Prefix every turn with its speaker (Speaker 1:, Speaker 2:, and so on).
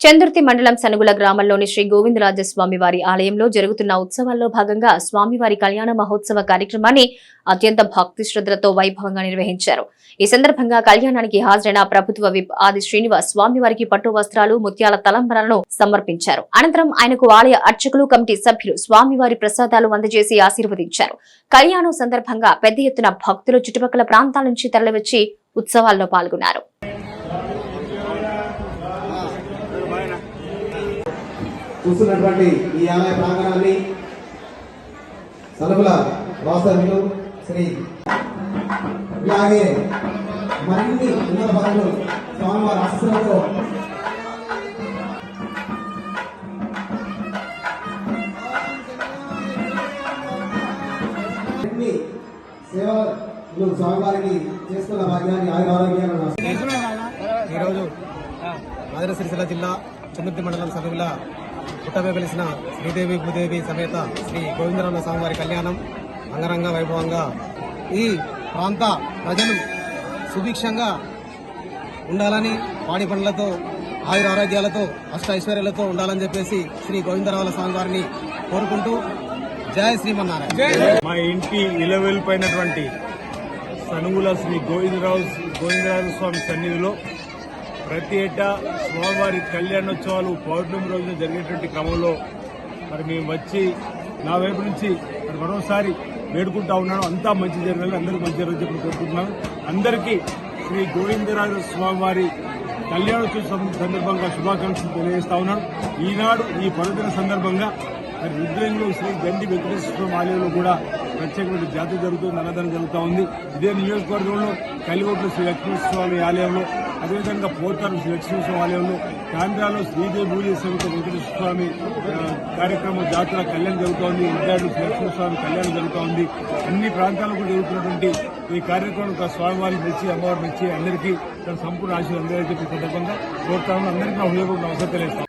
Speaker 1: చందుర్తి మండలం సనుగుల గ్రామంలోని శ్రీ గోవిందరాజస్వామి వారి ఆలయంలో జరుగుతున్న ఉత్సవాల్లో భాగంగా స్వామివారి కళ్యాణ మహోత్సవ కార్యక్రమాన్ని అత్యంత భక్తి శ్రద్ధలతో వైభవంగా నిర్వహించారు. ఈ సందర్భంగా కళ్యాణానికి హాజరైన ప్రభుత్వ విప్ ఆది శ్రీనివాస్ స్వామివారికి పట్టు వస్త్రాలు, ముత్యాల తలంబరాలను సమర్పించారు. అనంతరం ఆయనకు ఆలయ అర్చకులు, కమిటీ సభ్యులు స్వామివారి ప్రసాదాలు అందజేసి ఆశీర్వదించారు. కళ్యాణం సందర్భంగా పెద్ద ఎత్తున భక్తులు చుట్టుపక్కల ప్రాంతాల నుంచి తరలివచ్చి ఉత్సవాల్లో పాల్గొన్నారు.
Speaker 2: చూస్తున్నటువంటి ఈ ఆలయ ప్రాంగణాన్ని సనుగుల వాస్తవ్యులు శ్రీ ఇలాగే మరిన్ని ఉన్నత పనులు స్వామివారి ఆశీస్సులతో సేవలు స్వామివారికి చేసుకున్న భాగ్యాన్ని ఆరోగ్యాలను
Speaker 3: ఈరోజు ఆంధ్ర సిరిసిల్ల జిల్లా చందుర్తి మండలం సనుగుల పుట్టమే వెలిసిన శ్రీదేవి భూదేవి సమేత శ్రీ గోవిందరాజ స్వామివారి కళ్యాణం అంగరంగ వైభవంగా ఈ ప్రాంత ప్రజలు సుభిక్షంగా ఉండాలని, పాడి పండ్లతో, ఆయుర ఆరోగ్యాలతో, అష్ట ఐశ్వర్యాలతో ఉండాలని చెప్పేసి శ్రీ గోవిందరాజుల స్వామివారిని కోరుకుంటూ జయ శ్రీమన్నారాయణ.
Speaker 4: మా ఇంటి ఇలవెల్పైనటువంటి సనుగుల శ్రీ గోవిందరాజ స్వామి సన్నిధిలో ప్రతి ఏటా స్వామివారి కళ్యాణోత్సవాలు పౌర్ణమి రోజున జరిగేటువంటి క్రమంలో మరి మేము వచ్చి నా వైపు నుంచి మరి మరోసారి వేడుకుంటా ఉన్నాను. అంతా మంచి జరగాలి, అందరికీ మంచి జరగాలని చెప్పి కోరుకుంటున్నాను. అందరికీ శ్రీ గోవిందరాజ స్వామివారి కళ్యాణోత్సవం సందర్భంగా శుభాకాంక్షలు తెలియజేస్తా ఉన్నాను. ఈనాడు ఈ పర్వదిన సందర్భంగా మరి రుద్రంలో శ్రీ గండి వెంకటేశ్వర స్వామి ఆలయంలో కూడా ప్రత్యేకమైన జాతర జరుగుతుంది, అన్నదానం జరుగుతూ ఉంది. ఇదే నియోజకవర్గంలో కలిగొట్ల శ్రీ లక్ష్మీస్వామి ఆలయంలో, అదేవిధంగా పోతారు శ్రీ లక్ష్మీస్వామి ఆలయంలో, కాంధ్రాలో శ్రీదేవి భూదేవి సమేత వెంకటేశ్వర స్వామి కార్యక్రమం జాతర కళ్యాణం జరుగుతోంది. ఉద్యాడు శ్రీ లక్ష్మీస్వామి కళ్యాణం జరుగుతూ ఉంది. అన్ని ప్రాంతాలకు జరుగుతున్నటువంటి ఈ కార్యక్రమం స్వామివారిని మెచ్చి, అమ్మవారిని మెచ్చి అందరికీ తన సంపూర్ణ ఆశీర్వాదం అందేదని చెప్పి సందర్భంగా కోరుతాను. అందరికీ నా హృదయపూర్వక నమస్కారం తెలియజేస్తాను.